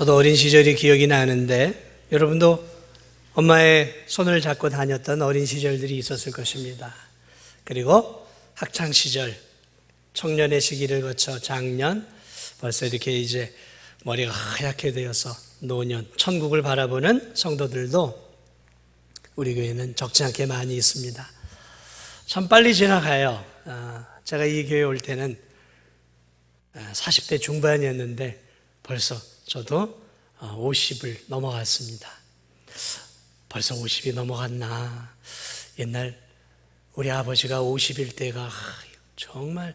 저도 어린 시절이 기억이 나는데 여러분도 엄마의 손을 잡고 다녔던 어린 시절들이 있었을 것입니다. 그리고 학창시절, 청년의 시기를 거쳐 장년, 벌써 이렇게 이제 머리가 하얗게 되어서 노년, 천국을 바라보는 성도들도 우리 교회는 적지 않게 많이 있습니다. 참 빨리 지나가요. 제가 이 교회 올 때는 40대 중반이었는데 벌써 저도 50을 넘어갔습니다. 벌써 50이 넘어갔나. 옛날 우리 아버지가 50일 때가 정말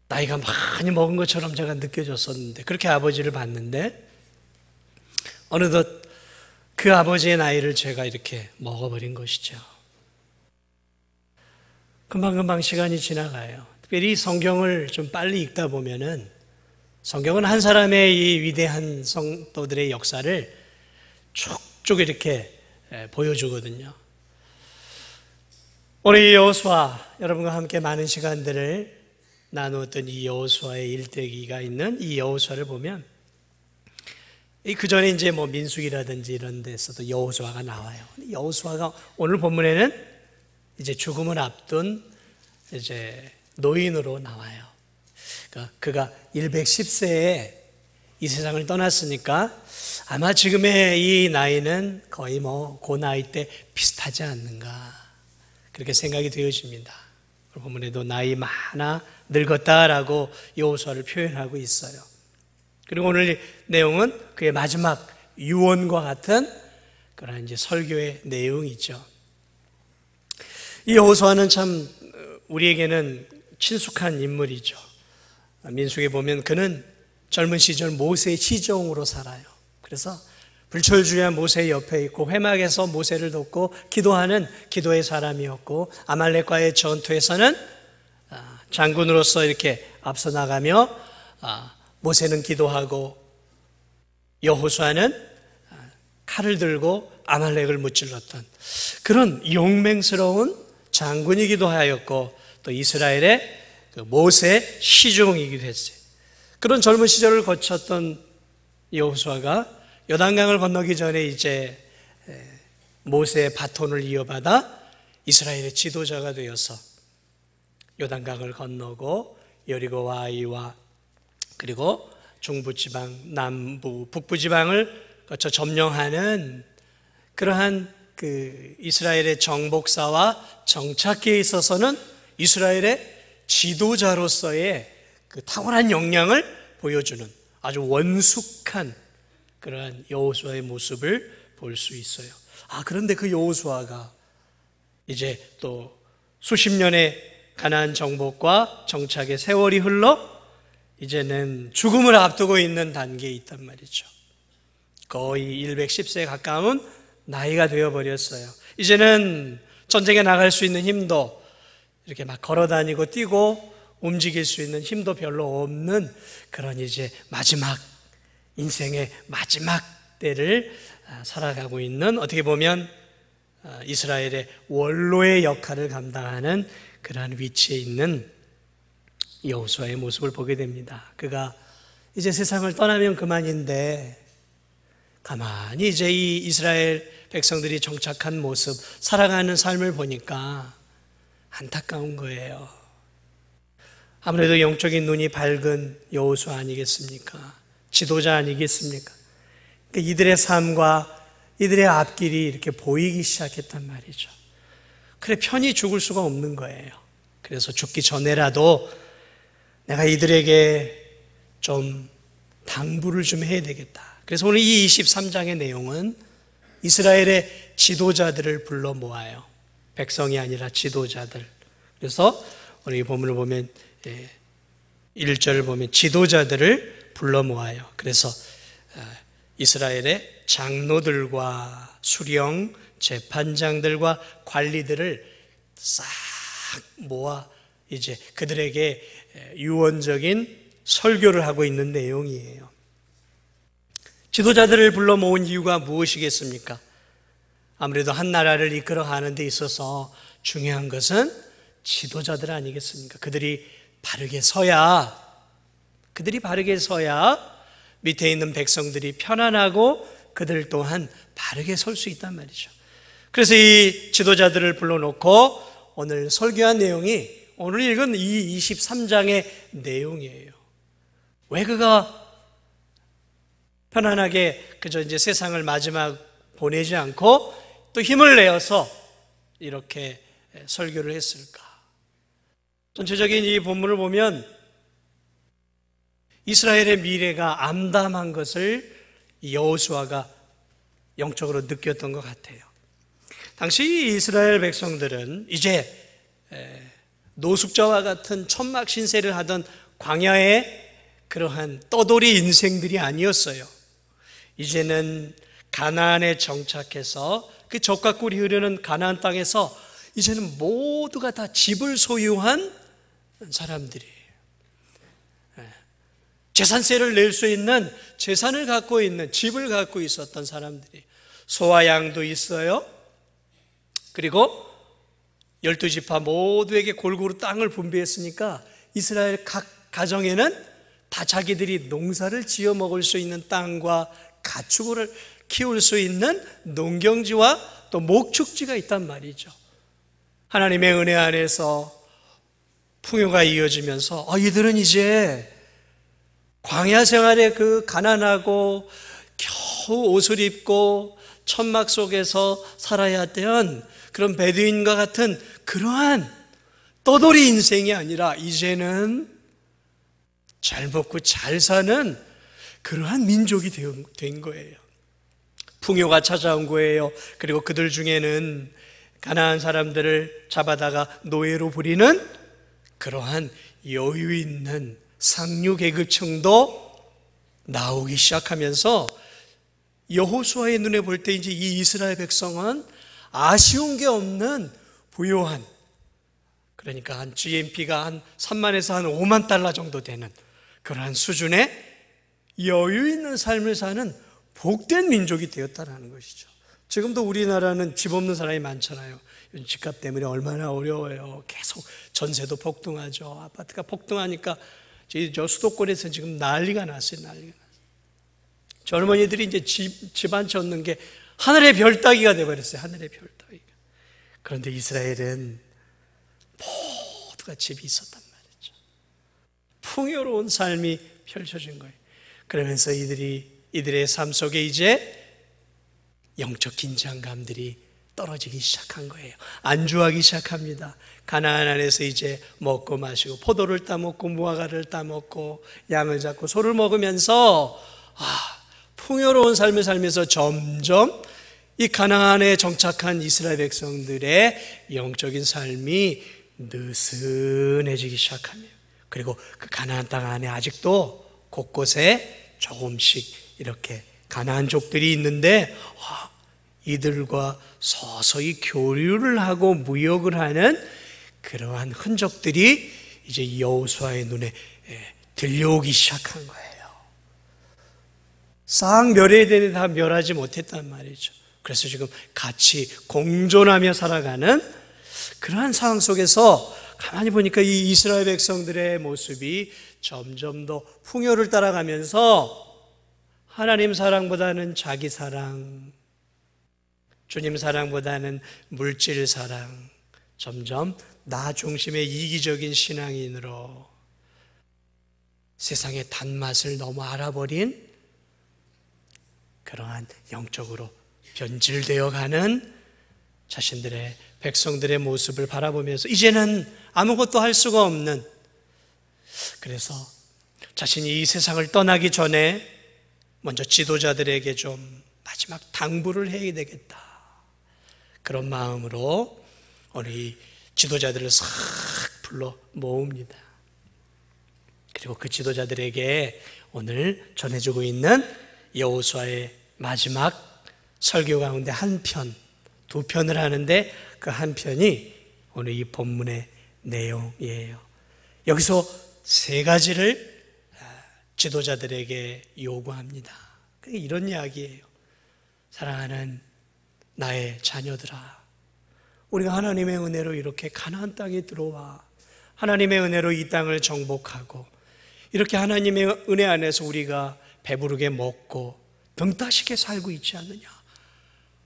나이가 많이 먹은 것처럼 제가 느껴졌었는데, 그렇게 아버지를 봤는데 어느덧 그 아버지의 나이를 제가 이렇게 먹어버린 것이죠. 금방금방 시간이 지나가요. 특별히 성경을 좀 빨리 읽다 보면은 성경은 한 사람의 이 위대한 성도들의 역사를 쭉쭉 이렇게 보여주거든요. 오늘 이 여호수아, 여러분과 함께 많은 시간들을 나누었던 이 여호수아의 일대기가 있는 이 여호수아를 보면 그 전에 이제 뭐 민수기라든지 이런 데서도 여호수아가 나와요. 여호수아가 오늘 본문에는 이제 죽음을 앞둔 이제 노인으로 나와요. 그러니까 그가 110세에 이 세상을 떠났으니까 아마 지금의 이 나이는 거의 뭐 그 나이 때 비슷하지 않는가, 그렇게 생각이 되어집니다. 본문에도 나이 많아 늙었다라고 여호수아를 표현하고 있어요. 그리고 오늘 내용은 그의 마지막 유언과 같은 그런 이제 설교의 내용이죠. 이 여호수아는 참 우리에게는 친숙한 인물이죠. 민수기에 보면 그는 젊은 시절 모세의 시종으로 살아요. 그래서 불철주야 모세 옆에 있고 회막에서 모세를 돕고 기도하는 기도의 사람이었고, 아말렉과의 전투에서는 장군으로서 이렇게 앞서 나가며 모세는 기도하고 여호수아는 칼을 들고 아말렉을 무찔렀던 그런 용맹스러운 장군이기도 하였고, 또 이스라엘의 그 모세 시종이기도 했어요. 그런 젊은 시절을 거쳤던 여호수아가 요단강을 건너기 전에 이제 모세의 바톤을 이어받아 이스라엘의 지도자가 되어서 요단강을 건너고 여리고와 아이와 그리고 중부지방, 남부, 북부지방을 거쳐 점령하는 그러한 그 이스라엘의 정복사와 정착기에 있어서는 이스라엘의 지도자로서의 그 탁월한 역량을 보여주는 아주 원숙한 그러한 여호수아의 모습을 볼 수 있어요. 그런데 그 여호수아가 이제 또 수십 년의 가나안 정복과 정착의 세월이 흘러 이제는 죽음을 앞두고 있는 단계에 있단 말이죠. 거의 110세에 가까운 나이가 되어버렸어요. 이제는 전쟁에 나갈 수 있는 힘도, 이렇게 막 걸어다니고 뛰고 움직일 수 있는 힘도 별로 없는 그런 이제 마지막, 인생의 마지막 때를 살아가고 있는, 어떻게 보면 이스라엘의 원로의 역할을 감당하는 그러한 위치에 있는 여호수아의 모습을 보게 됩니다. 그가 이제 세상을 떠나면 그만인데 가만히 이제 이 이스라엘 백성들이 정착한 모습, 살아가는 삶을 보니까 안타까운 거예요. 아무래도 영적인 눈이 밝은 여호수아 아니겠습니까? 지도자 아니겠습니까? 그러니까 이들의 삶과 이들의 앞길이 이렇게 보이기 시작했단 말이죠. 그래, 편히 죽을 수가 없는 거예요. 그래서 죽기 전에라도 내가 이들에게 좀 당부를 좀 해야 되겠다. 그래서 오늘 이 23장의 내용은 이스라엘의 지도자들을 불러 모아요. 백성이 아니라 지도자들. 그래서 오늘 이 본문을 보면 1절을 보면 지도자들을 불러 모아요. 그래서 이스라엘의 장로들과 수령, 재판장들과 관리들을 싹 모아 이제 그들에게 유언적인 설교를 하고 있는 내용이에요. 지도자들을 불러 모은 이유가 무엇이겠습니까? 아무래도 한 나라를 이끌어가는 데 있어서 중요한 것은 지도자들 아니겠습니까? 그들이 바르게 서야 밑에 있는 백성들이 편안하고 그들 또한 바르게 설 수 있단 말이죠. 그래서 이 지도자들을 불러놓고 오늘 설교한 내용이 오늘 읽은 이 23장의 내용이에요. 왜 그가 편안하게 그저 이제 세상을 마지막 보내지 않고 또 힘을 내어서 이렇게 설교를 했을까? 전체적인 이 본문을 보면 이스라엘의 미래가 암담한 것을 여호수아가 영적으로 느꼈던 것 같아요. 당시 이스라엘 백성들은 이제 노숙자와 같은 천막 신세를 하던 광야의 그러한 떠돌이 인생들이 아니었어요. 이제는 가나안에 정착해서 그 젖과 꿀이 흐르는 가나안 땅에서 이제는 모두가 다 집을 소유한 사람들이에요. 재산세를 낼 수 있는 재산을 갖고 있는 집을 갖고 있었던 사람들이 소와 양도 있어요. 그리고 12지파 모두에게 골고루 땅을 분배했으니까 이스라엘 각 가정에는 다 자기들이 농사를 지어 먹을 수 있는 땅과 가축을 키울 수 있는 농경지와 또 목축지가 있단 말이죠. 하나님의 은혜 안에서 풍요가 이어지면서 이들은 이제 광야 생활의 그 가난하고 겨우 옷을 입고 천막 속에서 살아야 했던 그런 베두인과 같은 그러한 떠돌이 인생이 아니라 이제는 잘 먹고 잘 사는 그러한 민족이 된 거예요. 풍요가 찾아온 거예요. 그리고 그들 중에는 가나안 사람들을 잡아다가 노예로 부리는 그러한 여유 있는 상류 계급층도 나오기 시작하면서 여호수아의 눈에 볼 때 이제 이 이스라엘 백성은 아쉬운 게 없는 부유한, 그러니까 한 GNP가 한 3만에서 한 5만 달러 정도 되는 그러한 수준의 여유 있는 삶을 사는 복된 민족이 되었다는 것이죠. 지금도 우리나라는 집 없는 사람이 많잖아요. 집값 때문에 얼마나 어려워요. 계속 전세도 폭등하죠. 아파트가 폭등하니까 저 수도권에서 지금 난리가 났어요. 난리가 났어요. 젊은이들이 이제 집 한 채 얻는 게 하늘의 별 따기가 돼버렸어요. 하늘의 별 따기가. 그런데 이스라엘은 모두가 집이 있었단 말이죠. 풍요로운 삶이 펼쳐진 거예요. 그러면서 이들의 삶 속에 이제 영적 긴장감들이 떨어지기 시작한 거예요. 안주하기 시작합니다. 가나안 안에서 이제 먹고 마시고 포도를 따먹고 무화과를 따먹고 양을 잡고 소를 먹으면서 풍요로운 삶을 살면서 점점 이 가나안에 정착한 이스라엘 백성들의 영적인 삶이 느슨해지기 시작합니다. 그리고 그 가나안 땅 안에 아직도 곳곳에 조금씩 이렇게 가나안족들이 있는데 이들과 서서히 교류를 하고 무역을 하는 그러한 흔적들이 이제 여호수아의 눈에 들려오기 시작한 거예요. 싹 멸해야 되는데 다 멸하지 못했단 말이죠. 그래서 지금 같이 공존하며 살아가는 그러한 상황 속에서 가만히 보니까 이 이스라엘 백성들의 모습이 점점 더 풍요를 따라가면서 하나님 사랑보다는 자기 사랑, 주님 사랑보다는 물질 사랑, 점점 나 중심의 이기적인 신앙인으로 세상의 단맛을 너무 알아버린 그러한 영적으로 변질되어 가는 자신들의 백성들의 모습을 바라보면서 이제는 아무것도 할 수가 없는, 그래서 자신이 이 세상을 떠나기 전에 먼저 지도자들에게 좀 마지막 당부를 해야 되겠다, 그런 마음으로 오늘 이 지도자들을 싹 불러 모읍니다. 그리고 그 지도자들에게 오늘 전해주고 있는 여호수아의 마지막 설교 가운데 한 편, 두 편을 하는데 그 한 편이 오늘 이 본문의 내용이에요. 여기서 세 가지를 지도자들에게 요구합니다. 이런 이야기예요. 사랑하는 나의 자녀들아, 우리가 하나님의 은혜로 이렇게 가나안 땅에 들어와 하나님의 은혜로 이 땅을 정복하고 이렇게 하나님의 은혜 안에서 우리가 배부르게 먹고 병따시게 살고 있지 않느냐.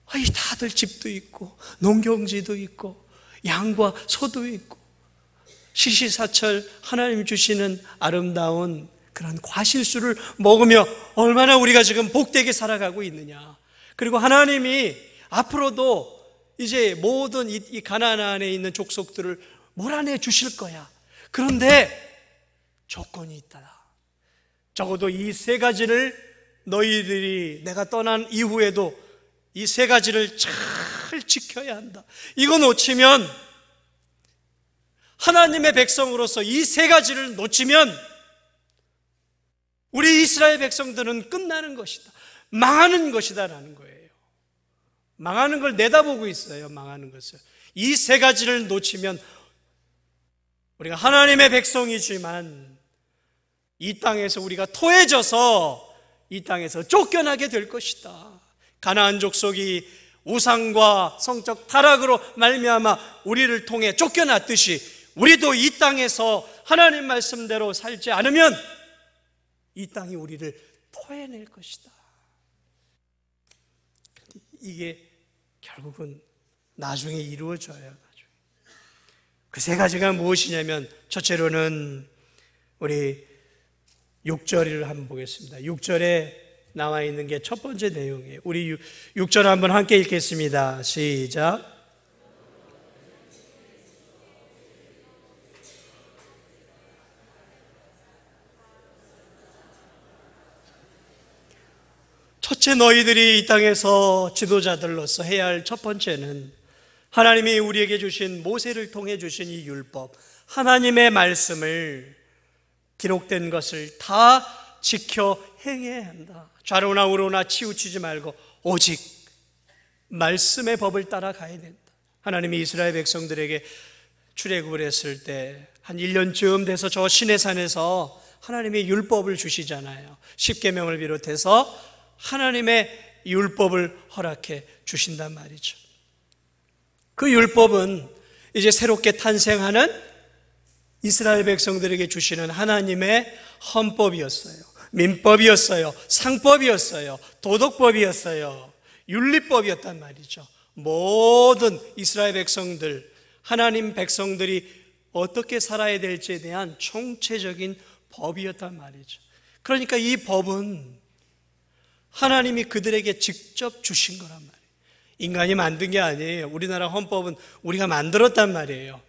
아이, 다들 집도 있고 농경지도 있고 양과 소도 있고 시시사철 하나님 주시는 아름다운 그런 과실수를 먹으며 얼마나 우리가 지금 복되게 살아가고 있느냐. 그리고 하나님이 앞으로도 이제 모든 이 가나안 안에 있는 족속들을 몰아내 주실 거야. 그런데 조건이 있다. 적어도 이 세 가지를 너희들이 내가 떠난 이후에도 이 세 가지를 잘 지켜야 한다. 이거 놓치면, 하나님의 백성으로서 이 세 가지를 놓치면 우리 이스라엘 백성들은 끝나는 것이다, 망하는 것이다 라는 거예요. 망하는 걸 내다보고 있어요. 망하는 것을. 이 세 가지를 놓치면 우리가 하나님의 백성이지만 이 땅에서 우리가 토해져서 이 땅에서 쫓겨나게 될 것이다. 가나안 족속이 우상과 성적 타락으로 말미암아 우리를 통해 쫓겨났듯이 우리도 이 땅에서 하나님 말씀대로 살지 않으면 이 땅이 우리를 토해낼 것이다. 이게 결국은 나중에 이루어져요. 그 세 가지가 무엇이냐면, 첫째로는 우리 6절을 한번 보겠습니다. 6절에 나와 있는 게 첫 번째 내용이에요. 우리 6절 한번 함께 읽겠습니다. 시작. 첫째, 너희들이 이 땅에서 지도자들로서 해야 할 첫 번째는 하나님이 우리에게 주신, 모세를 통해 주신 이 율법, 하나님의 말씀을, 기록된 것을 다 지켜 행해야 한다. 좌로나 우로나 치우치지 말고 오직 말씀의 법을 따라가야 된다. 하나님이 이스라엘 백성들에게 출애굽을 했을 때 한 1년쯤 돼서 저 시내산에서 하나님이 율법을 주시잖아요. 십계명을 비롯해서 하나님의 율법을 허락해 주신단 말이죠. 그 율법은 이제 새롭게 탄생하는 이스라엘 백성들에게 주시는 하나님의 헌법이었어요. 민법이었어요. 상법이었어요. 도덕법이었어요. 윤리법이었단 말이죠. 모든 이스라엘 백성들, 하나님 백성들이 어떻게 살아야 될지에 대한 총체적인 법이었단 말이죠. 그러니까 이 법은 하나님이 그들에게 직접 주신 거란 말이에요. 인간이 만든 게 아니에요. 우리나라 헌법은 우리가 만들었단 말이에요.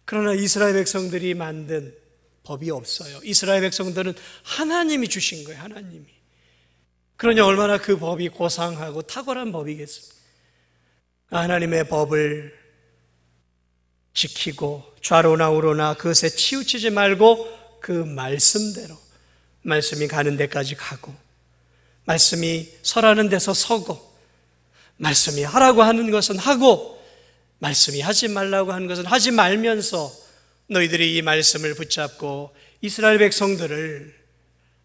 그러나 이스라엘 백성들이 만든 법이 없어요. 이스라엘 백성들은 하나님이 주신 거예요. 하나님이. 그러니 얼마나 그 법이 고상하고 탁월한 법이겠습니까? 하나님의 법을 지키고 좌로나 우로나 그것에 치우치지 말고 그 말씀대로, 말씀이 가는 데까지 가고, 말씀이 설하는 데서 서고, 말씀이 하라고 하는 것은 하고, 말씀이 하지 말라고 하는 것은 하지 말면서 너희들이 이 말씀을 붙잡고 이스라엘 백성들을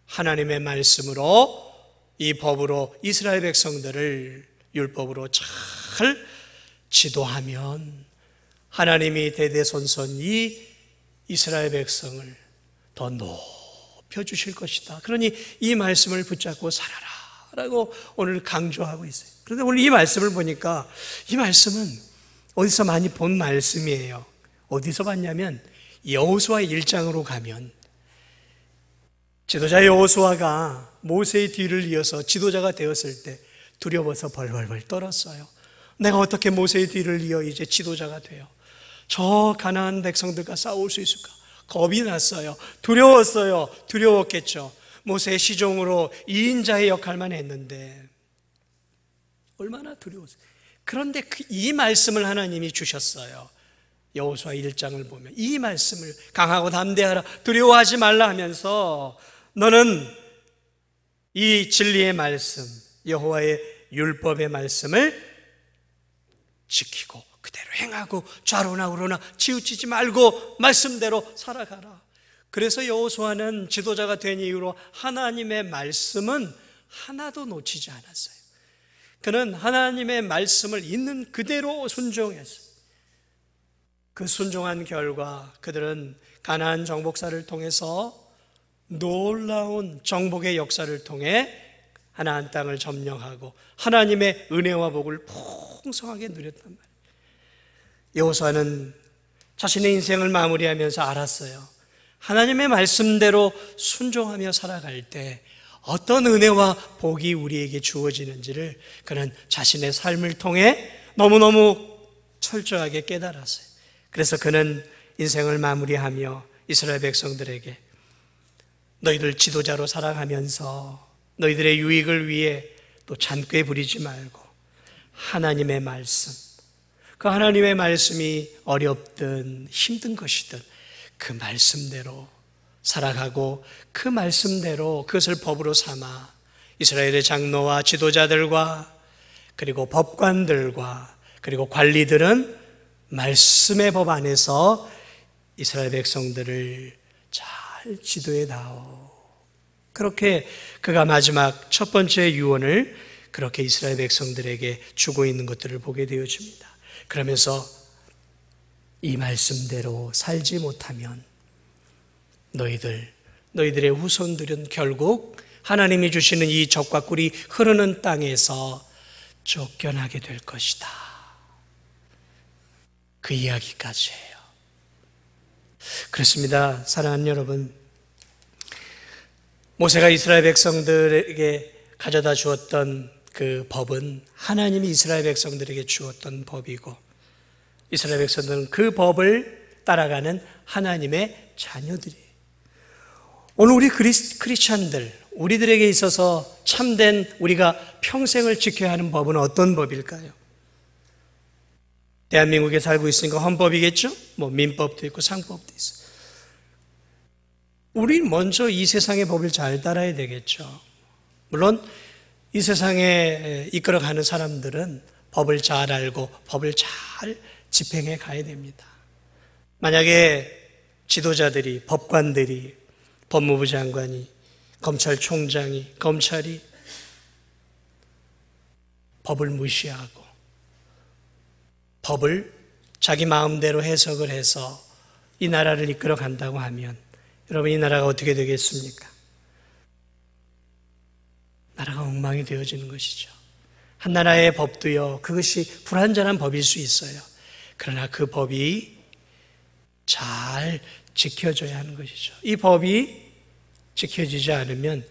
하나님의 말씀으로, 이 법으로 이스라엘 백성들을 율법으로 잘 지도하면 하나님이 대대손손 이 이스라엘 백성을 더 높여주실 것이다. 그러니 이 말씀을 붙잡고 살아라 라고 오늘 강조하고 있어요. 그런데 오늘 이 말씀을 보니까 이 말씀은 어디서 많이 본 말씀이에요. 어디서 봤냐면 여호수아 1장으로 가면 지도자 여호수아가 모세의 뒤를 이어서 지도자가 되었을 때 두려워서 벌벌벌 떨었어요. 내가 어떻게 모세의 뒤를 이어 이제 지도자가 돼요? 저 가나안 백성들과 싸울 수 있을까? 겁이 났어요. 두려웠어요. 두려웠겠죠. 모세의 시종으로 2인자의 역할만 했는데 얼마나 두려웠어요. 그런데 이 말씀을 하나님이 주셨어요. 여호수아 1장을 보면 이 말씀을, 강하고 담대하라, 두려워하지 말라 하면서 너는 이 진리의 말씀, 여호와의 율법의 말씀을 지키고 그대로 행하고 좌로나 우로나 치우치지 말고 말씀대로 살아가라. 그래서 여호수아는 지도자가 된 이후로 하나님의 말씀은 하나도 놓치지 않았어요. 그는 하나님의 말씀을 있는 그대로 순종했어요. 그 순종한 결과 그들은 가나안 정복사를 통해서 놀라운 정복의 역사를 통해 하나안 땅을 점령하고 하나님의 은혜와 복을 풍성하게 누렸단 말이에요. 여호수아는 자신의 인생을 마무리하면서 알았어요. 하나님의 말씀대로 순종하며 살아갈 때 어떤 은혜와 복이 우리에게 주어지는지를 그는 자신의 삶을 통해 너무너무 철저하게 깨달았어요. 그래서 그는 인생을 마무리하며 이스라엘 백성들에게 너희들 지도자로 살아가면서 너희들의 유익을 위해 또 잔꾀 부리지 말고 하나님의 말씀, 그 하나님의 말씀이 어렵든 힘든 것이든 그 말씀대로 살아가고 그 말씀대로 그것을 법으로 삼아 이스라엘의 장로와 지도자들과 그리고 법관들과 그리고 관리들은 말씀의 법 안에서 이스라엘 백성들을 잘 지도해 나오. 그렇게 그가 마지막 첫 번째 유언을 그렇게 이스라엘 백성들에게 주고 있는 것들을 보게 되어집니다. 그러면서 이 말씀대로 살지 못하면 너희들의 후손들은 결국 하나님이 주시는 이 젖과 꿀이 흐르는 땅에서 쫓겨나게 될 것이다. 그 이야기까지 해요. 그렇습니다. 사랑하는 여러분, 모세가 이스라엘 백성들에게 가져다 주었던 그 법은 하나님이 이스라엘 백성들에게 주었던 법이고 이스라엘 백성들은 그 법을 따라가는 하나님의 자녀들이에요. 오늘 우리 크리스찬들, 우리들에게 있어서 참된 우리가 평생을 지켜야 하는 법은 어떤 법일까요? 대한민국에 살고 있으니까 헌법이겠죠? 민법도 있고 상법도 있어요. 우리 먼저 이 세상의 법을 잘 따라야 되겠죠. 물론 이 세상에 이끌어가는 사람들은 법을 잘 알고 법을 잘 집행해 가야 됩니다. 만약에 지도자들이, 법관들이, 법무부 장관이, 검찰총장이, 검찰이 법을 무시하고 법을 자기 마음대로 해석을 해서 이 나라를 이끌어 간다고 하면 여러분, 이 나라가 어떻게 되겠습니까? 나라가 엉망이 되어지는 것이죠. 한 나라의 법도요, 그것이 불완전한 법일 수 있어요. 그러나 그 법이 잘 지켜져야 하는 것이죠. 이 법이 지켜지지 않으면,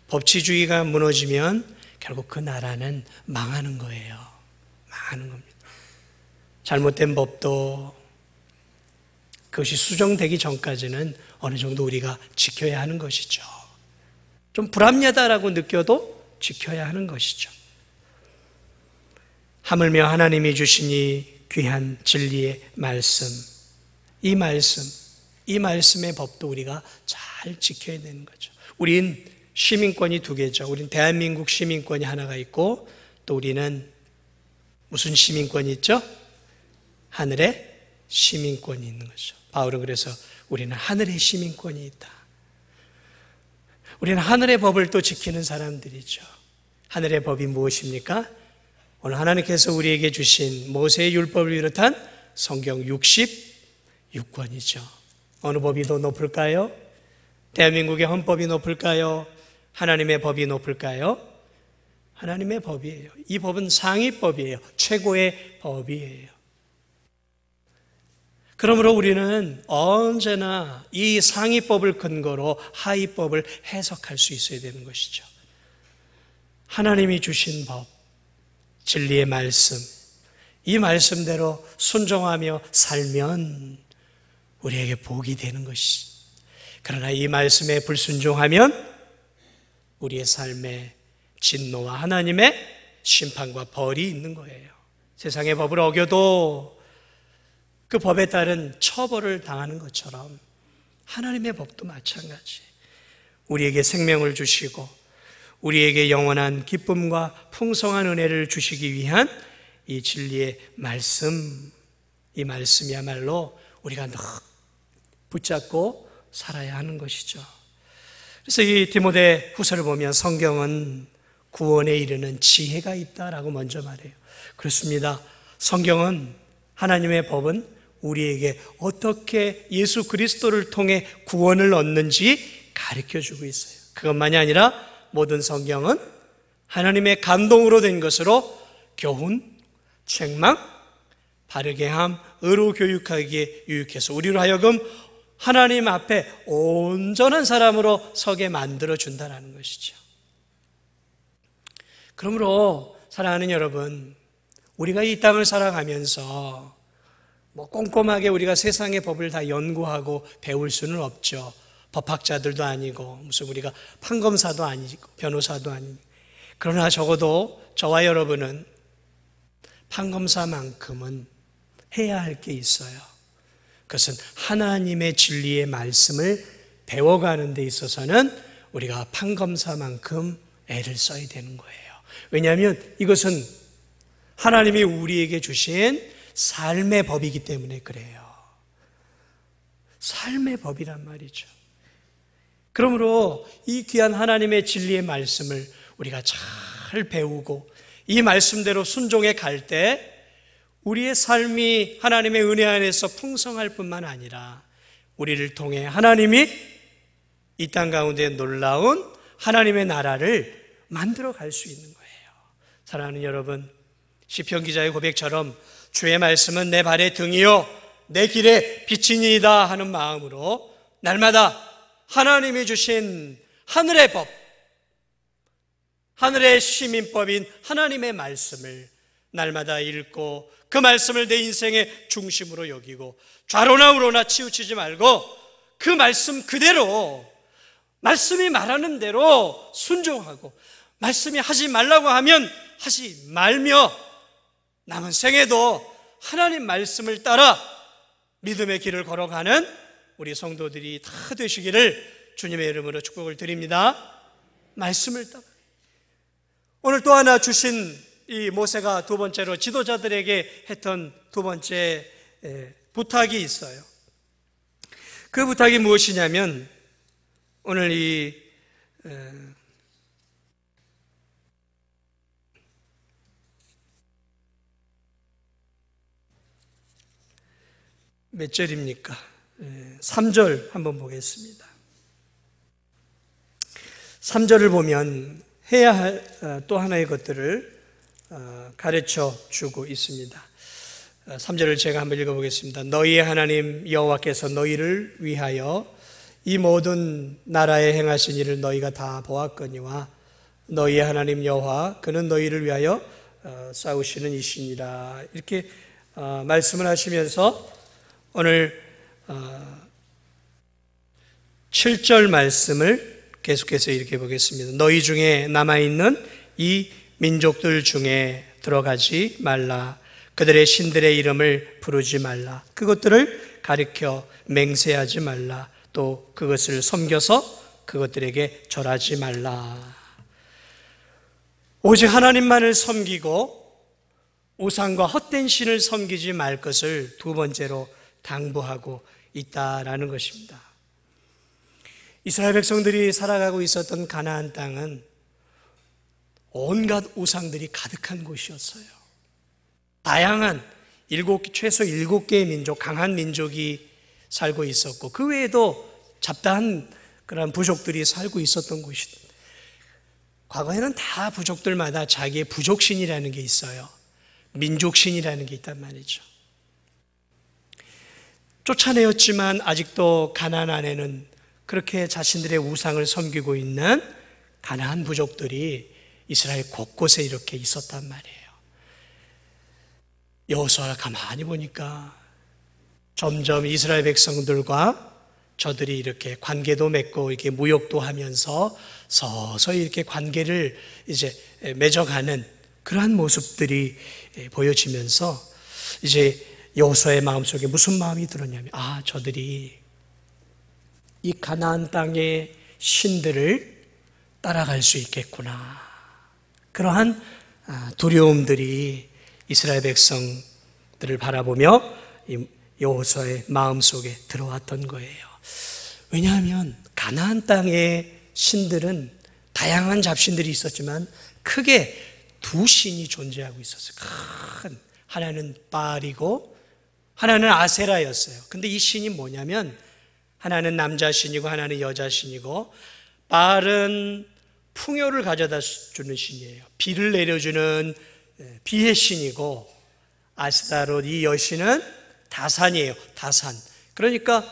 법치주의가 무너지면 결국 그 나라는 망하는 거예요. 망하는 겁니다. 잘못된 법도 그것이 수정되기 전까지는 어느 정도 우리가 지켜야 하는 것이죠. 좀 불합리하다라고 느껴도 지켜야 하는 것이죠. 하물며 하나님이 주신 이 귀한 진리의 말씀, 이 말씀의 법도 우리가 잘 지켜야 되는 거죠. 우린 시민권이 두 개죠. 우린 대한민국 시민권이 하나가 있고 또 우리는 무슨 시민권이 있죠? 하늘의 시민권이 있는 거죠. 바울은 그래서 우리는 하늘의 시민권이 있다. 우리는 하늘의 법을 또 지키는 사람들이죠. 하늘의 법이 무엇입니까? 오늘 하나님께서 우리에게 주신 모세의 율법을 비롯한 성경 66권이죠. 어느 법이 더 높을까요? 대한민국의 헌법이 높을까요? 하나님의 법이 높을까요? 하나님의 법이에요. 이 법은 상위법이에요. 최고의 법이에요. 그러므로 우리는 언제나 이 상위법을 근거로 하위법을 해석할 수 있어야 되는 것이죠. 하나님이 주신 법, 진리의 말씀, 이 말씀대로 순종하며 살면 우리에게 복이 되는 것이죠. 그러나 이 말씀에 불순종하면 우리의 삶에 진노와 하나님의 심판과 벌이 있는 거예요. 세상의 법을 어겨도 그 법에 따른 처벌을 당하는 것처럼 하나님의 법도 마찬가지. 우리에게 생명을 주시고 우리에게 영원한 기쁨과 풍성한 은혜를 주시기 위한 이 진리의 말씀, 이 말씀이야말로 우리가 늘 붙잡고 살아야 하는 것이죠. 그래서 이 디모데 후서를 보면 성경은 구원에 이르는 지혜가 있다라고 먼저 말해요. 그렇습니다. 성경은, 하나님의 법은 우리에게 어떻게 예수 그리스도를 통해 구원을 얻는지 가르쳐주고 있어요. 그것만이 아니라 모든 성경은 하나님의 감동으로 된 것으로 교훈, 책망, 바르게 함, 의로 교육하기에 유익해서 우리로 하여금 하나님 앞에 온전한 사람으로 서게 만들어준다는 것이죠. 그러므로 사랑하는 여러분, 우리가 이 땅을 살아가면서 꼼꼼하게 우리가 세상의 법을 다 연구하고 배울 수는 없죠. 법학자들도 아니고 무슨 우리가 판검사도 아니고 변호사도 아니고. 그러나 적어도 저와 여러분은 판검사만큼은 해야 할 게 있어요. 그것은 하나님의 진리의 말씀을 배워가는 데 있어서는 우리가 판검사만큼 애를 써야 되는 거예요. 왜냐하면 이것은 하나님이 우리에게 주신 삶의 법이기 때문에 그래요. 삶의 법이란 말이죠. 그러므로 이 귀한 하나님의 진리의 말씀을 우리가 잘 배우고 이 말씀대로 순종해 갈 때 우리의 삶이 하나님의 은혜 안에서 풍성할 뿐만 아니라 우리를 통해 하나님이 이 땅 가운데 놀라운 하나님의 나라를 만들어 갈 수 있는 거예요. 사랑하는 여러분, 시편 기자의 고백처럼 주의 말씀은 내 발의 등이요 내 길의 빛이니이다 하는 마음으로 날마다 하나님이 주신 하늘의 법, 하늘의 시민법인 하나님의 말씀을 날마다 읽고 그 말씀을 내 인생의 중심으로 여기고 좌로나 우로나 치우치지 말고 그 말씀 그대로 말씀이 말하는 대로 순종하고 말씀이 하지 말라고 하면 하지 말며 남은 생에도 하나님 말씀을 따라 믿음의 길을 걸어가는 우리 성도들이 다 되시기를 주님의 이름으로 축복을 드립니다. 말씀을 따라. 오늘 또 하나 주신 이 모세가 두 번째로 지도자들에게 했던 두 번째 부탁이 있어요. 그 부탁이 무엇이냐면 오늘 이 몇 절입니까? 3절 한번 보겠습니다. 3절을 보면 해야 할 또 하나의 것들을 가르쳐 주고 있습니다. 3절을 제가 한번 읽어보겠습니다. 너희의 하나님 여호와께서 너희를 위하여 이 모든 나라에 행하신 일을 너희가 다 보았거니와 너희의 하나님 여호와 그는 너희를 위하여 싸우시는 이시니라. 이렇게 말씀을 하시면서 오늘 7절 말씀을 계속해서 이렇게 보겠습니다. 너희 중에 남아있는 이 민족들 중에 들어가지 말라. 그들의 신들의 이름을 부르지 말라. 그것들을 가리켜 맹세하지 말라. 또 그것을 섬겨서 그것들에게 절하지 말라. 오직 하나님만을 섬기고 우상과 헛된 신을 섬기지 말 것을 두 번째로 당부하고 있다라는 것입니다. 이스라엘 백성들이 살아가고 있었던 가나안 땅은 온갖 우상들이 가득한 곳이었어요. 다양한 최소 7개의 민족, 강한 민족이 살고 있었고 그 외에도 잡다한 그런 부족들이 살고 있었던 곳이다. 과거에는 다 부족들마다 자기의 부족신이라는 게 있어요. 민족신이라는 게 있단 말이죠. 쫓아내었지만 아직도 가나안 안에는 그렇게 자신들의 우상을 섬기고 있는 가나안 부족들이 이스라엘 곳곳에 이렇게 있었단 말이에요. 여호수아가 가만히 보니까 점점 이스라엘 백성들과 저들이 이렇게 관계도 맺고 이렇게 무역도 하면서 서서히 이렇게 관계를 이제 맺어가는 그러한 모습들이 보여지면서 이제 여호수아의 마음속에 무슨 마음이 들었냐면 저들이 이 가나안 땅의 신들을 따라갈 수 있겠구나. 그러한 두려움들이 이스라엘 백성들을 바라보며 여호수아의 마음속에 들어왔던 거예요. 왜냐하면 가나안 땅의 신들은 다양한 잡신들이 있었지만 크게 두 신이 존재하고 있었어요. 큰 하나는 바알이고 하나는 아세라였어요. 근데 이 신이 뭐냐면 하나는 남자 신이고 하나는 여자 신이고, 바알은 풍요를 가져다 주는 신이에요. 비를 내려주는 비의 신이고, 아스타롯 이 여신은 다산이에요. 다산. 그러니까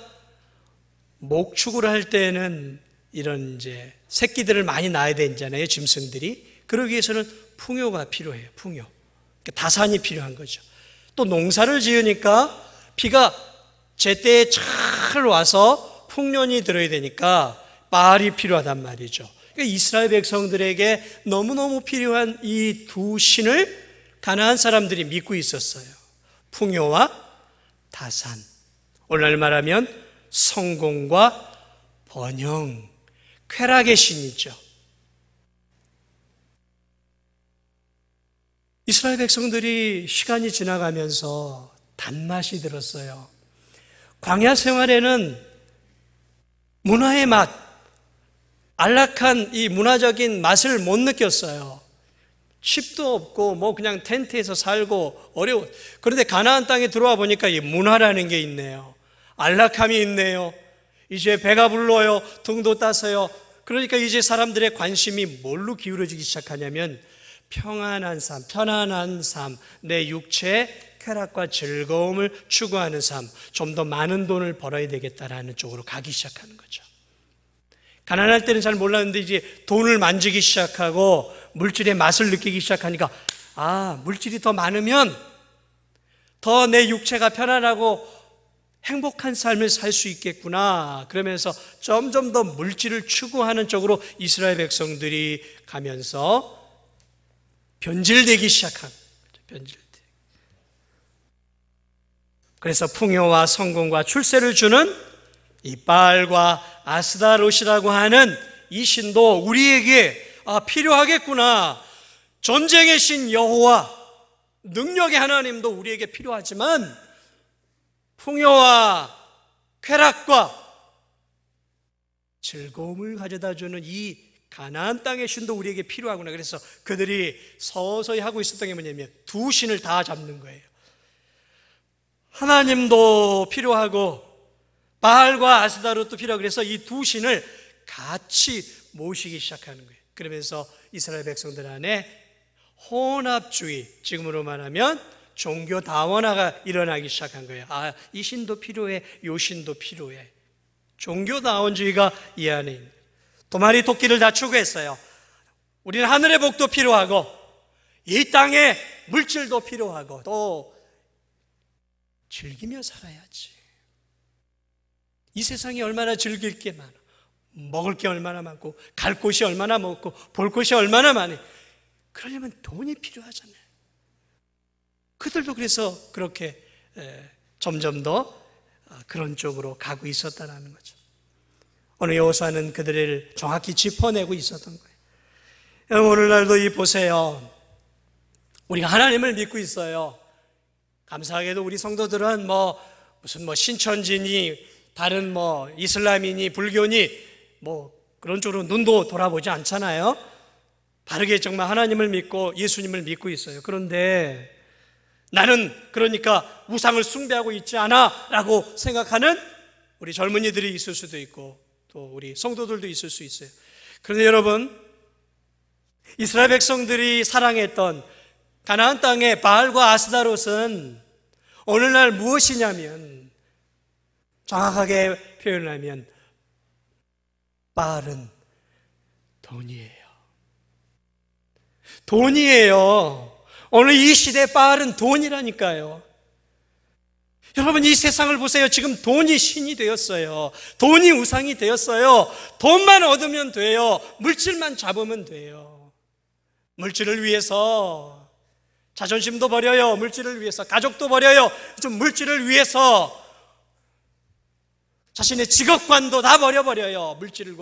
목축을 할 때는 이런 이제 새끼들을 많이 낳아야 되잖아요, 짐승들이. 그러기 위해서는 풍요가 필요해요. 풍요. 다산이 필요한 거죠. 또 농사를 지으니까 비가 제때에 잘 와서 풍년이 들어야 되니까 바알이 필요하단 말이죠. 그러니까 이스라엘 백성들에게 너무너무 필요한 이 두 신을 가나안 사람들이 믿고 있었어요. 풍요와 다산. 오늘날 말하면 성공과 번영, 쾌락의 신이죠. 이스라엘 백성들이 시간이 지나가면서 단맛이 들었어요. 광야 생활에는 문화의 맛, 안락한 이 문화적인 맛을 못 느꼈어요. 칩도 없고 뭐 그냥 텐트에서 살고 어려워. 그런데 가나안 땅에 들어와 보니까 이 문화라는 게 있네요. 안락함이 있네요. 이제 배가 불러요. 등도 따서요. 그러니까 이제 사람들의 관심이 뭘로 기울어지기 시작하냐면 평안한 삶, 편안한 삶, 내 육체의 쾌락과 즐거움을 추구하는 삶, 좀 더 많은 돈을 벌어야 되겠다라는 쪽으로 가기 시작하는 거죠. 가난할 때는 잘 몰랐는데 이제 돈을 만지기 시작하고 물질의 맛을 느끼기 시작하니까, 아, 물질이 더 많으면 더 내 육체가 편안하고 행복한 삶을 살 수 있겠구나. 그러면서 점점 더 물질을 추구하는 쪽으로 이스라엘 백성들이 가면서 변질되기 시작한 거죠. 변질되기. 그래서 풍요와 성공과 출세를 주는 이 바알과 아스다롯이라고 하는 이 신도 우리에게 필요하겠구나. 전쟁의 신 여호와, 능력의 하나님도 우리에게 필요하지만 풍요와 쾌락과 즐거움을 가져다주는 이 가나안 땅의 신도 우리에게 필요하구나. 그래서 그들이 서서히 하고 있었던 게 뭐냐면 두 신을 다 잡는 거예요. 하나님도 필요하고 바알과 아스다롯도 필요하고, 그래서 이 두 신을 같이 모시기 시작하는 거예요. 그러면서 이스라엘 백성들 안에 혼합주의, 지금으로 말하면 종교 다원화가 일어나기 시작한 거예요. 아, 이 신도 필요해, 요 신도 필요해. 종교 다원주의가 이 안에 있는 거예요. 도마리 토끼를 다 추구했어요. 우리는 하늘의 복도 필요하고 이 땅의 물질도 필요하고 또 즐기며 살아야지. 이 세상에 얼마나 즐길 게 많아. 먹을 게 얼마나 많고 갈 곳이 얼마나 많고 볼 곳이 얼마나 많아. 그러려면 돈이 필요하잖아요. 그들도 그래서 그렇게 점점 더 그런 쪽으로 가고 있었다는 거죠. 오늘 여호수아는 그들을 정확히 짚어내고 있었던 거예요. 여러분, 오늘날도 이 보세요. 우리가 하나님을 믿고 있어요. 감사하게도 우리 성도들은 무슨 신천지니 다른 이슬람이니 불교니 그런 쪽으로 눈도 돌아보지 않잖아요. 바르게 정말 하나님을 믿고 예수님을 믿고 있어요. 그런데 나는 그러니까 우상을 숭배하고 있지 않아 라고 생각하는 우리 젊은이들이 있을 수도 있고 또 우리 성도들도 있을 수 있어요. 그런데 여러분, 이스라엘 백성들이 사랑했던 가나안 땅의 바알과 아스다롯은 오늘날 무엇이냐면, 정확하게 표현하면 바알은 돈이에요. 돈이에요. 오늘 이 시대 바알은 돈이라니까요. 여러분, 이 세상을 보세요. 지금 돈이 신이 되었어요. 돈이 우상이 되었어요. 돈만 얻으면 돼요. 물질만 잡으면 돼요. 물질을 위해서 자존심도 버려요. 물질을 위해서 가족도 버려요. 좀 물질을 위해서 자신의 직업관도 다 버려버려요. 물질을.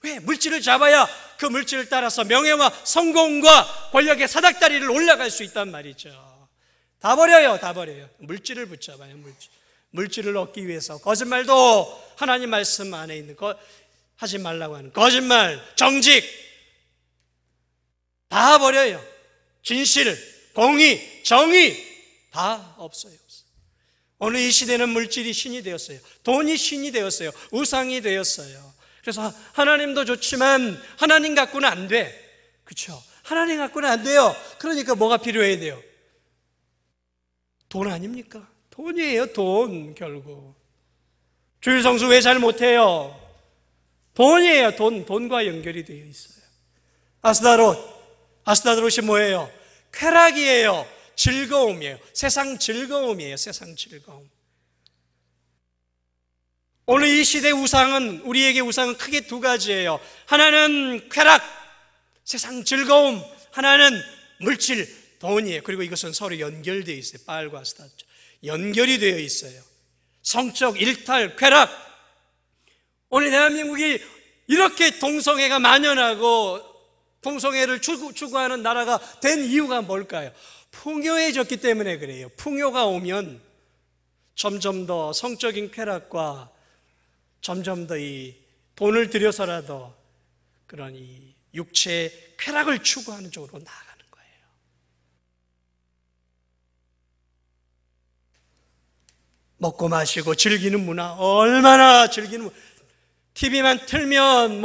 왜? 물질을 잡아야 그 물질을 따라서 명예와 성공과 권력의 사닥다리를 올라갈 수 있단 말이죠. 다 버려요. 다 버려요. 물질을 붙잡아요. 물질을 얻기 위해서 거짓말도 하나님 말씀 안에 있는 하지 말라고 하는 거짓말, 정직 다 버려요. 진실, 공의, 정의 다 없어요. 오늘 이 시대는 물질이 신이 되었어요. 돈이 신이 되었어요. 우상이 되었어요. 그래서 하나님도 좋지만 하나님 갖고는 안 돼. 그렇죠? 하나님 갖고는 안 돼요. 그러니까 뭐가 필요해야 돼요? 돈 아닙니까? 돈이에요. 돈. 결국 주일 성수 왜 잘 못해요? 돈이에요. 돈과 연결이 되어 있어요. 아스다롯이 뭐예요? 쾌락이에요. 즐거움이에요. 세상 즐거움이에요. 세상 즐거움. 오늘 이 시대 우상은, 우리에게 우상은 크게 두 가지예요. 하나는 쾌락, 세상 즐거움. 하나는 물질, 돈이에요. 그리고 이것은 서로 연결되어 있어요. 바알과 아스타롯 연결이 되어 있어요. 성적 일탈, 쾌락. 오늘 대한민국이 이렇게 동성애가 만연하고 동성애를 추구하는 나라가 된 이유가 뭘까요? 풍요해졌기 때문에 그래요. 풍요가 오면 점점 더 성적인 쾌락과 점점 더 이 돈을 들여서라도 그런 이 육체의 쾌락을 추구하는 쪽으로 나아가는 거예요. 먹고 마시고 즐기는 문화, 얼마나 즐기는 문화. TV만 틀면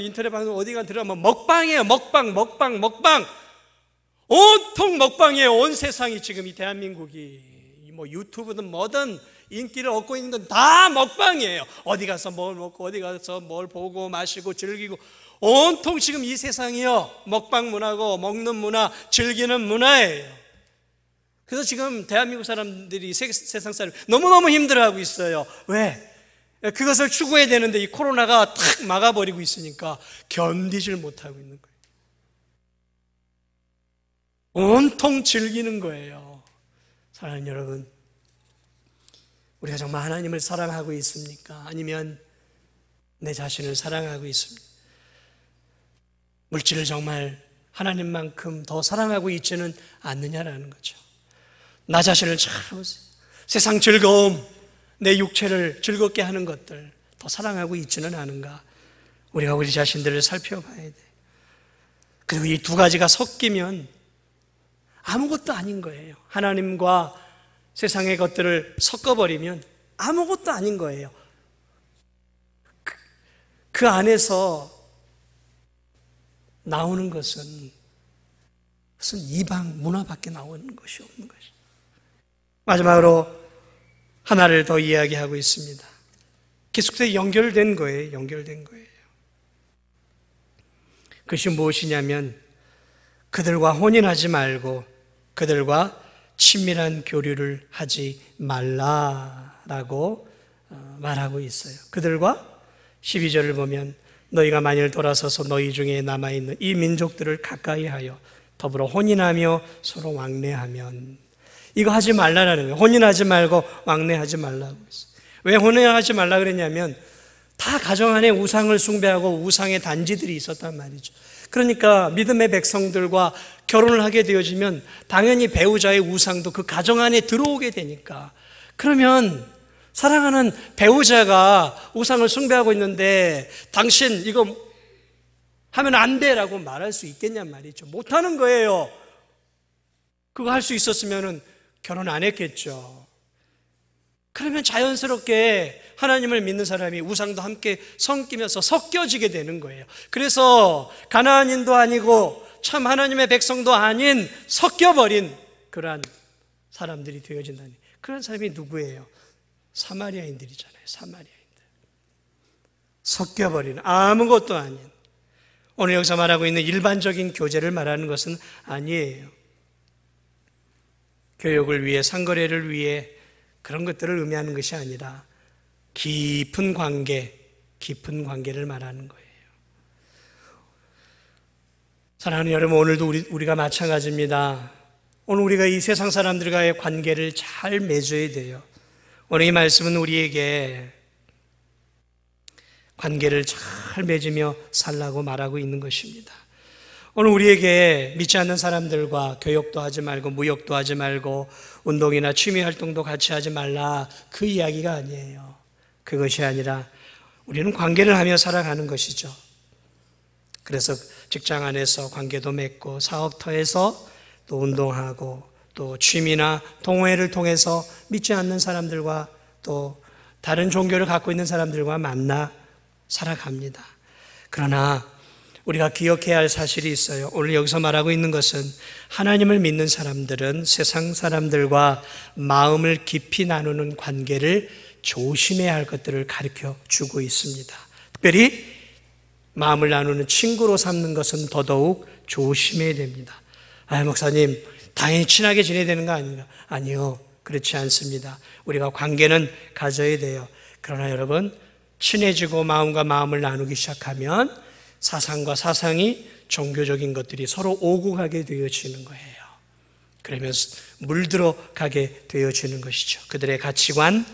인터넷 방송 어디가 들어가면 먹방이에요. 먹방. 온통 먹방이에요. 온 세상이 지금 이 대한민국이 유튜브든 뭐든 인기를 얻고 있는 건 다 먹방이에요. 어디 가서 뭘 먹고 어디 가서 뭘 보고 마시고 즐기고 온통 지금 이 세상이요 먹방 문화고 먹는 문화, 즐기는 문화예요. 그래서 지금 대한민국 사람들이 세상 사람들이 너무너무 힘들어하고 있어요. 왜? 그것을 추구해야 되는데 이 코로나가 탁 막아버리고 있으니까 견디질 못하고 있는 거예요. 온통 즐기는 거예요. 사랑하는 여러분, 우리가 정말 하나님을 사랑하고 있습니까? 아니면 내 자신을 사랑하고 있습니까? 물질을 정말 하나님만큼 더 사랑하고 있지는 않느냐라는 거죠. 나 자신을 잘 보세요. 세상 즐거움, 내 육체를 즐겁게 하는 것들 더 사랑하고 있지는 않은가? 우리가 우리 자신들을 살펴봐야 돼. 그리고 이 두 가지가 섞이면 아무것도 아닌 거예요. 하나님과 세상의 것들을 섞어버리면 아무것도 아닌 거예요. 그 안에서 나오는 것은 무슨 이방 문화밖에 나오는 것이 없는 것이죠. 마지막으로 하나를 더 이야기하고 있습니다. 계속해서 연결된 거예요. 그것이 무엇이냐면 그들과 혼인하지 말고 그들과 친밀한 교류를 하지 말라라고 말하고 있어요. 그들과 12절을 보면 너희가 만일 돌아서서 너희 중에 남아있는 이 민족들을 가까이 하여 더불어 혼인하며 서로 왕래하면, 이거 하지 말라라는 거예요. 혼인하지 말고 왕래하지 말라고 했어요. 왜 혼인하지 말라 그랬냐면 다 가정 안에 우상을 숭배하고 우상의 단지들이 있었단 말이죠. 그러니까 믿음의 백성들과 결혼을 하게 되어지면 당연히 배우자의 우상도 그 가정 안에 들어오게 되니까, 그러면 사랑하는 배우자가 우상을 숭배하고 있는데 당신 이거 하면 안 돼라고 말할 수 있겠냔 말이죠. 못하는 거예요. 그거 할 수 있었으면 결혼 안 했겠죠. 그러면 자연스럽게 하나님을 믿는 사람이 우상도 함께 섞이면서 섞여지게 되는 거예요. 그래서 가나안인도 아니고 참 하나님의 백성도 아닌 섞여버린 그러한 사람들이 되어진다니, 그런 사람이 누구예요? 사마리아인들이잖아요. 사마리아인들. 섞여버린, 아무것도 아닌, 오늘 여기서 말하고 있는 일반적인 교제를 말하는 것은 아니에요. 교육을 위해, 상거래를 위해 그런 것들을 의미하는 것이 아니라 깊은 관계를 말하는 거예요. 사랑하는 여러분, 오늘도 우리가 마찬가지입니다. 오늘 우리가 이 세상 사람들과의 관계를 잘 맺어야 돼요. 오늘 이 말씀은 우리에게 관계를 잘 맺으며 살라고 말하고 있는 것입니다. 오늘 우리에게 믿지 않는 사람들과 교역도 하지 말고 무역도 하지 말고 운동이나 취미 활동도 같이 하지 말라, 그 이야기가 아니에요. 그것이 아니라 우리는 관계를 하며 살아가는 것이죠. 그래서 직장 안에서 관계도 맺고 사업터에서 또 운동하고 또 취미나 동호회를 통해서 믿지 않는 사람들과 또 다른 종교를 갖고 있는 사람들과 만나 살아갑니다. 그러나 우리가 기억해야 할 사실이 있어요. 오늘 여기서 말하고 있는 것은 하나님을 믿는 사람들은 세상 사람들과 마음을 깊이 나누는 관계를 조심해야 할 것들을 가르쳐 주고 있습니다. 특별히 마음을 나누는 친구로 삼는 것은 더더욱 조심해야 됩니다. 목사님, 당연히 친하게 지내야 되는 거 아닌가? 아니요, 그렇지 않습니다. 우리가 관계는 가져야 돼요. 그러나 여러분, 친해지고 마음과 마음을 나누기 시작하면 사상과 사상이 종교적인 것들이 서로 오고 가게 되어지는 거예요. 그러면서 물들어 가게 되어지는 것이죠. 그들의 가치관,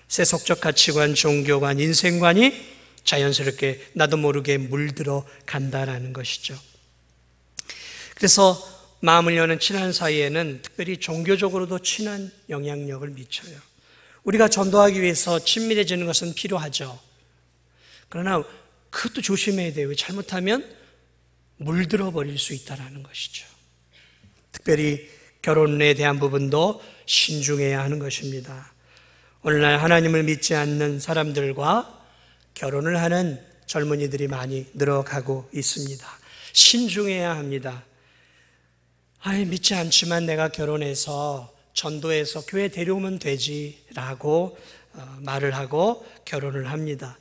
세속적 가치관, 종교관, 인생관이 자연스럽게 나도 모르게 물들어 간다라는 것이죠. 그래서 마음을 여는 친한 사이에는 특별히 종교적으로도 친한 영향력을 미쳐요. 우리가 전도하기 위해서 친밀해지는 것은 필요하죠. 그러나 그것도 조심해야 돼요. 잘못하면 물들어 버릴 수 있다는 것이죠. 특별히 결혼에 대한 부분도 신중해야 하는 것입니다. 오늘날 하나님을 믿지 않는 사람들과 결혼을 하는 젊은이들이 많이 늘어가고 있습니다. 신중해야 합니다. 믿지 않지만 내가 결혼해서 전도해서 교회 데려오면 되지라고 말을 하고 결혼을 합니다.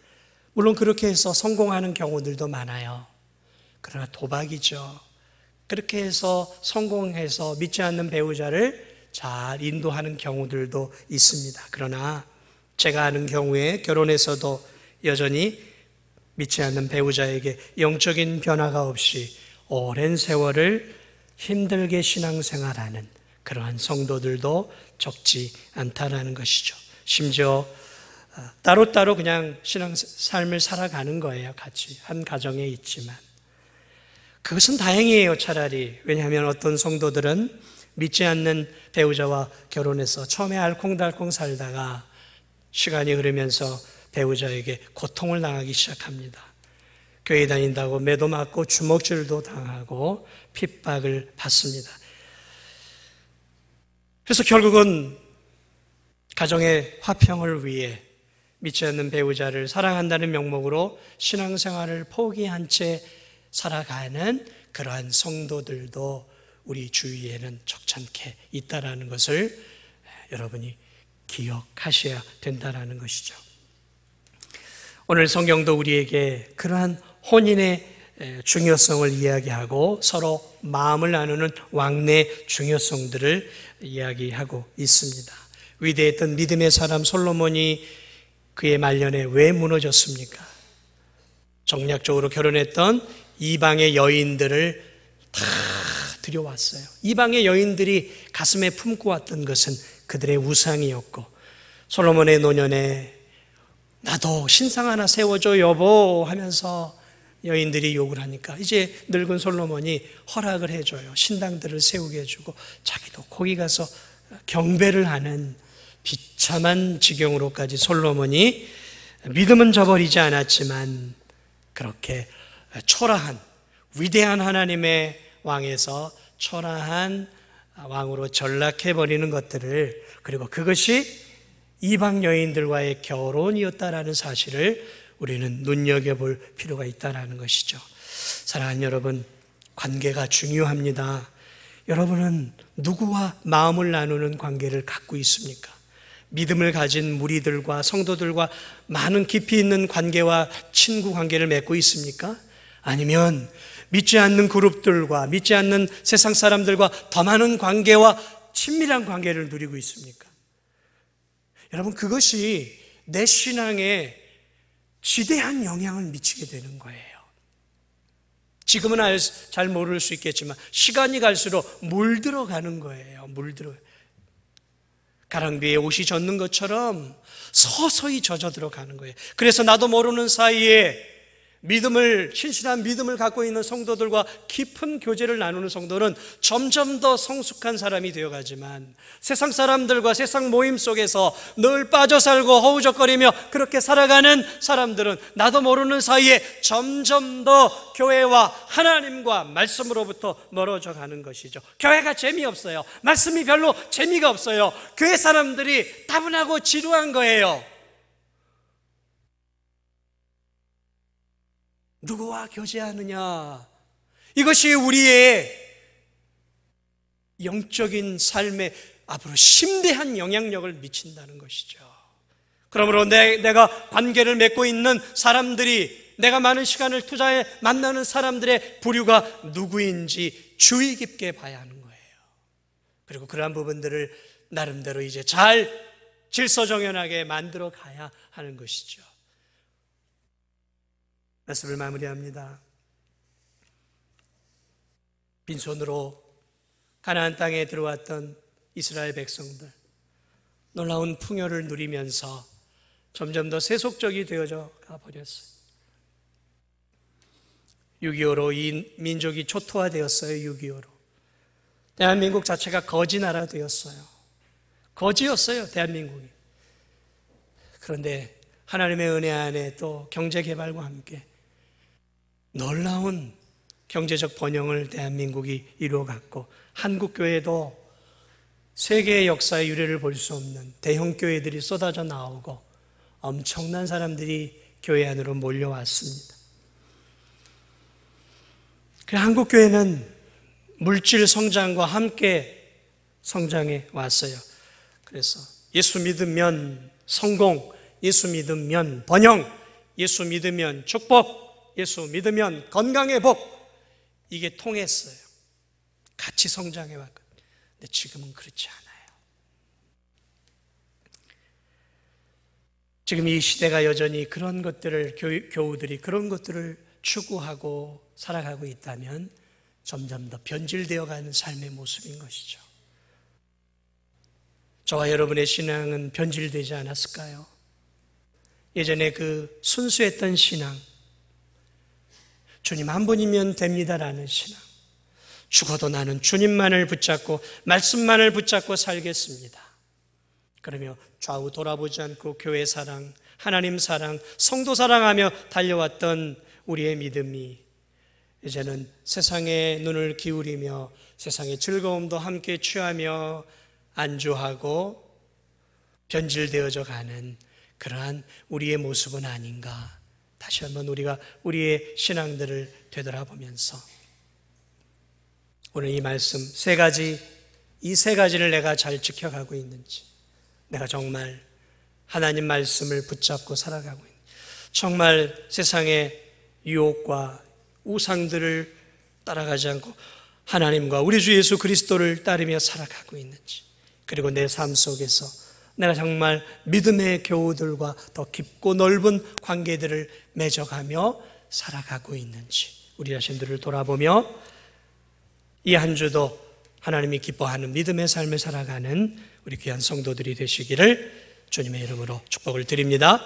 물론 그렇게 해서 성공하는 경우들도 많아요. 그러나 도박이죠. 그렇게 해서 성공해서 믿지 않는 배우자를 잘 인도하는 경우들도 있습니다. 그러나 제가 아는 경우에 결혼해서도 여전히 믿지 않는 배우자에게 영적인 변화가 없이 오랜 세월을 힘들게 신앙생활하는 그러한 성도들도 적지 않다라는 것이죠. 심지어 따로따로 그냥 신앙 삶을 살아가는 거예요. 같이 한 가정에 있지만 그것은 다행이에요. 차라리. 왜냐하면 어떤 성도들은 믿지 않는 배우자와 결혼해서 처음에 알콩달콩 살다가 시간이 흐르면서 배우자에게 고통을 당하기 시작합니다. 교회 다닌다고 매도 맞고 주먹질도 당하고 핍박을 받습니다. 그래서 결국은 가정의 화평을 위해 믿지 않는 배우자를 사랑한다는 명목으로 신앙생활을 포기한 채 살아가는 그러한 성도들도 우리 주위에는 적잖게 있다라는 것을 여러분이 기억하셔야 된다라는 것이죠. 오늘 성경도 우리에게 그러한 혼인의 중요성을 이야기하고 서로 마음을 나누는 왕래의 중요성들을 이야기하고 있습니다. 위대했던 믿음의 사람 솔로몬이 그의 말년에 왜 무너졌습니까? 정략적으로 결혼했던 이방의 여인들을 다 들여왔어요. 이방의 여인들이 가슴에 품고 왔던 것은 그들의 우상이었고 솔로몬의 노년에 나도 신상 하나 세워줘 여보 하면서 여인들이 욕을 하니까 이제 늙은 솔로몬이 허락을 해줘요. 신당들을 세우게 해주고 자기도 거기 가서 경배를 하는 비참한 지경으로까지 솔로몬이 믿음은 저버리지 않았지만 그렇게 초라한 위대한 하나님의 왕에서 초라한 왕으로 전락해버리는 것들을 그리고 그것이 이방 여인들과의 결혼이었다라는 사실을 우리는 눈여겨볼 필요가 있다는 것이죠. 사랑하는 여러분, 관계가 중요합니다. 여러분은 누구와 마음을 나누는 관계를 갖고 있습니까? 믿음을 가진 무리들과 성도들과 많은 깊이 있는 관계와 친구 관계를 맺고 있습니까? 아니면 믿지 않는 그룹들과 믿지 않는 세상 사람들과 더 많은 관계와 친밀한 관계를 누리고 있습니까? 여러분, 그것이 내 신앙에 지대한 영향을 미치게 되는 거예요. 지금은 잘 모를 수 있겠지만 시간이 갈수록 물들어가는 거예요. 가랑비에 옷이 젖는 것처럼 서서히 젖어 들어가는 거예요. 그래서 나도 모르는 사이에 신실한 믿음을 갖고 있는 성도들과 깊은 교제를 나누는 성도는 점점 더 성숙한 사람이 되어가지만 세상 사람들과 세상 모임 속에서 늘 빠져 살고 허우적거리며 그렇게 살아가는 사람들은 나도 모르는 사이에 점점 더 교회와 하나님과 말씀으로부터 멀어져 가는 것이죠. 교회가 재미없어요. 말씀이 별로 재미가 없어요. 교회 사람들이 따분하고 지루한 거예요. 누구와 교제하느냐, 이것이 우리의 영적인 삶에 앞으로 심대한 영향력을 미친다는 것이죠. 그러므로 내가 관계를 맺고 있는 사람들이, 내가 많은 시간을 투자해 만나는 사람들의 부류가 누구인지 주의 깊게 봐야 하는 거예요. 그리고 그러한 부분들을 나름대로 이제 잘 질서정연하게 만들어 가야 하는 것이죠. 말씀을 마무리합니다. 빈손으로 가나안 땅에 들어왔던 이스라엘 백성들, 놀라운 풍요를 누리면서 점점 더 세속적이 되어져 가버렸어요. 6.25로 이 민족이 초토화되었어요. 6.25로 대한민국 자체가 거지 나라 되었어요. 거지였어요, 대한민국이. 그런데 하나님의 은혜 안에 또 경제개발과 함께 놀라운 경제적 번영을 대한민국이 이루어갔고, 한국교회도 세계의 역사의 유래를 볼 수 없는 대형 교회들이 쏟아져 나오고 엄청난 사람들이 교회 안으로 몰려왔습니다. 한국교회는 물질 성장과 함께 성장해 왔어요. 그래서 예수 믿으면 성공, 예수 믿으면 번영, 예수 믿으면 축복, 예수 믿으면 건강의 복, 이게 통했어요. 같이 성장해 왔거든요. 근데 지금은 그렇지 않아요. 지금 이 시대가 여전히 그런 것들을, 교우들이 그런 것들을 추구하고 살아가고 있다면 점점 더 변질되어 가는 삶의 모습인 것이죠. 저와 여러분의 신앙은 변질되지 않았을까요? 예전에 그 순수했던 신앙, 주님 한 분이면 됩니다라는 신앙, 죽어도 나는 주님만을 붙잡고 말씀만을 붙잡고 살겠습니다, 그러며 좌우 돌아보지 않고 교회 사랑, 하나님 사랑, 성도 사랑하며 달려왔던 우리의 믿음이 이제는 세상에 눈을 기울이며 세상의 즐거움도 함께 취하며 안주하고 변질되어져 가는 그러한 우리의 모습은 아닌가. 다시 한번 우리가 우리의 신앙들을 되돌아보면서 오늘 이 말씀 이 세 가지를 내가 잘 지켜가고 있는지, 내가 정말 하나님 말씀을 붙잡고 살아가고 있는지, 정말 세상의 유혹과 우상들을 따라가지 않고 하나님과 우리 주 예수 그리스도를 따르며 살아가고 있는지, 그리고 내 삶 속에서 내가 정말 믿음의 교우들과 더 깊고 넓은 관계들을 맺어가며 살아가고 있는지, 우리 자신들을 돌아보며 이 한 주도 하나님이 기뻐하는 믿음의 삶을 살아가는 우리 귀한 성도들이 되시기를 주님의 이름으로 축복을 드립니다.